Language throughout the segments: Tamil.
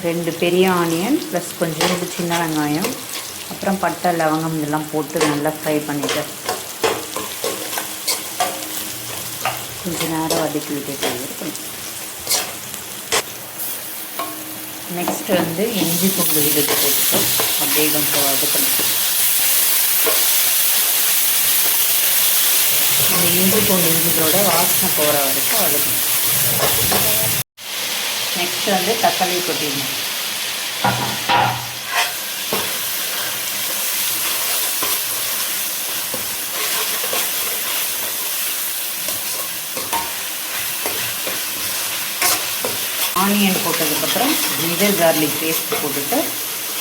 2 பெரிய ஆனியன் ப்ளஸ் கொஞ்சோண்டு சின்ன வெங்காயம், அப்புறம் பட்டை லவங்கம் இதெல்லாம் போட்டு நல்லா ஃப்ரை பண்ணிவிட்டு கொஞ்சம் நேரம் வதக்கி விட்டுட்டு இருக்கணும். நெக்ஸ்ட்டு வந்து இஞ்சி பூண்டு விழுது போட்டு அப்படியே கொஞ்சம் வதக்கணும். அந்த இஞ்சி பூண்டு இஞ்சியோட வாசனை போகிற வரைக்கும் வதக்கணும். நெக்ஸ்ட்டு வந்து தக்காளி கொட்டிடணும். ஆனியன் போட்டதுக்கப்புறம் ஜிஞ்சர் கார்லிக் பேஸ்ட் போட்டுட்டு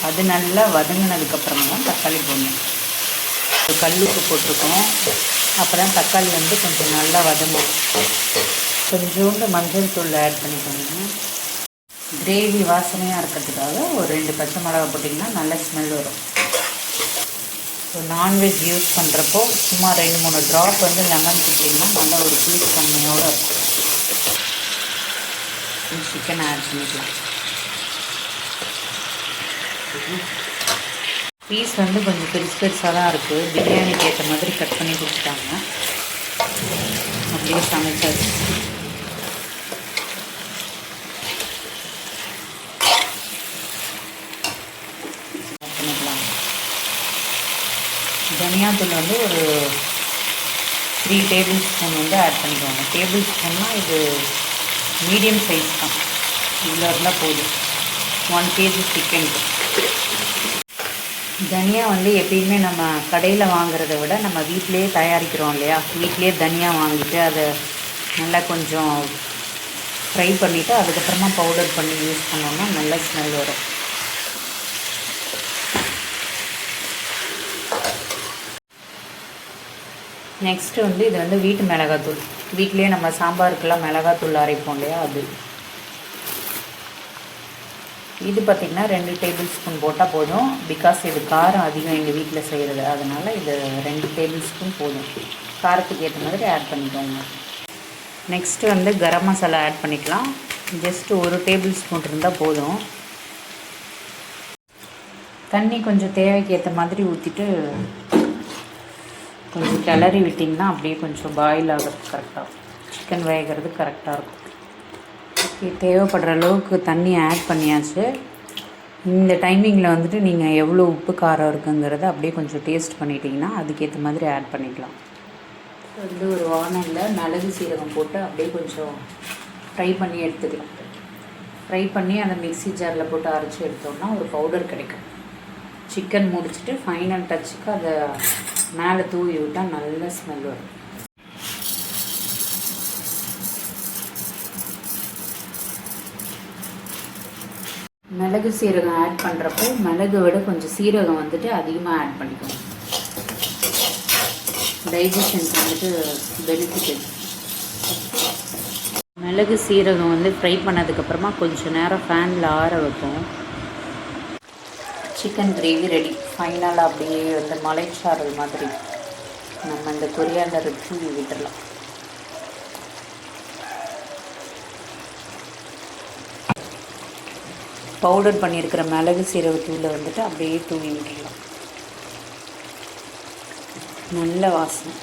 அது நல்லா வதங்கினதுக்கப்புறமா தான் தக்காளி போடணும். கல்லுப்பு போட்டிருக்கோம். அப்புறம் தக்காளி வந்து கொஞ்சம் நல்லா வதங்கும். கொஞ்சோண்டு மஞ்சள் தூள் ஆட் பண்ணிக்கோங்க. கிரேவி வாசனையாக இருக்கிறதுக்காக ஒரு 2 பச்சை மிளகா போட்டிங்கன்னா நல்ல ஸ்மெல் வரும். ஸோ நான்வெஜ் யூஸ் பண்ணுறப்போ சும்மா 2-3 ட்ராப் வந்து லெமன் போட்டிங்கன்னா நல்ல ஒரு புளிப்பு தன்மையோடு இருக்கும். சிக்கன் ஆட் பண்ணிக்கலாம். பீஸ் வந்து கொஞ்சம் பெருசாக தான் இருக்குது. பிரியாணிக்கு ஏற்ற மாதிரி கட் பண்ணி கொடுத்துட்டாங்க. அப்படியே சமைச்சாச்சு. பண்ணிக்கலாம். தனியாத்தூள் வந்து ஒரு 3 டேபிள் ஸ்பூன் வந்து ஆட் பண்ணிக்கோங்க. டேபிள் ஸ்பூன்னால் இது மீடியம் சைஸ் தான். இவ்வளோ இருந்தால் போதும் 1 kg சிக்கனுக்கு. தனியா வந்து எப்பயுமே நம்ம கடையில் வாங்குறத விட நம்ம வீட்டிலேயே தயாரிக்கிறோம் இல்லையா. வீட்டிலே தனியா வாங்கிட்டு அதை நல்லா கொஞ்சம் ஃப்ரை பண்ணிவிட்டு அதுக்கப்புறமா பவுடர் பண்ணி யூஸ் பண்ணோம்னா நல்ல ஸ்மெல் வரும். நெக்ஸ்ட்டு வந்து இது வந்து வீட்டு மிளகாத்தூள். வீட்டிலே நம்ம சாம்பாருக்கெல்லாம் மிளகாத்தூள் அரைப்போம் இல்லையா, அது. இது பார்த்திங்கன்னா 2 டேபிள் ஸ்பூன் போட்டால் போதும். பிகாஸ் இது காரம் அதிகம் எங்கள் வீட்டில் செய்கிறது, அதனால் இது 2 டேபிள் ஸ்பூன் போதும். காரத்துக்கு ஏற்ற மாதிரி ஆட் பண்ணிக்கோங்க. நெக்ஸ்ட்டு வந்து கரம் மசாலா ஆட் பண்ணிக்கலாம். ஜஸ்ட்டு 1 டேபிள் ஸ்பூன் இருந்தால் போதும். தண்ணி கொஞ்சம் தேவைக்கு ஏற்ற மாதிரி ஊற்றிட்டு கொஞ்சம் கிளறி விட்டிங்கன்னா அப்படியே கொஞ்சம் பாயில் ஆகிறது கரெக்டாக, சிக்கன் வேகிறது கரெக்டாக இருக்கும். ஓகே, தேவைப்படுற அளவுக்கு தண்ணி ஆட் பண்ணியாச்சு. இந்த டைமிங்கில் வந்துட்டு நீங்கள் எவ்வளோ உப்பு காரம் இருக்குங்கிறத அப்படியே கொஞ்சம் டேஸ்ட் பண்ணிட்டீங்கன்னா அதுக்கேற்ற மாதிரி ஆட் பண்ணிக்கலாம். வந்து ஒரு வானலில் மிளகு சீரகம் போட்டு அப்படியே கொஞ்சம் ஃப்ரை பண்ணி எடுத்துக்கலாம். ஃப்ரை பண்ணி அந்த மிக்ஸி ஜாரில் போட்டு அரைச்சி எடுத்தோம்னா ஒரு பவுடர் கிடைக்கும். சிக்கன் முடிச்சுட்டு ஃபைனல் டச்சுக்கு அதை மேலே தூவி விட்டால் நல்ல ஸ்மெல் வரும். மிளகு சீரகம் ஆட் பண்ணுறப்போ மிளகு விட கொஞ்சம் சீரகம் வந்துட்டு அதிகமாக ஆட் பண்ணிக்கணும். டைஜஷன் வந்துட்டு பெனிஃபிட். மிளகு சீரகம் வந்து ஃப்ரை பண்ணதுக்கப்புறமா கொஞ்சம் நேரம் ஃபேனில் ஆற வைப்போம். Chicken gravy ready. ஃபைனலாக அப்படியே வந்து மலைச்சாரல் மாதிரி நம்ம இந்த கொரியாண்டர் தூவி விட்டுடலாம். பவுடர் பண்ணியிருக்கிற மிளகு சீரகத்தூளை வந்துட்டு அப்படியே தூவி விட்டுடலாம். நல்ல வாசனை.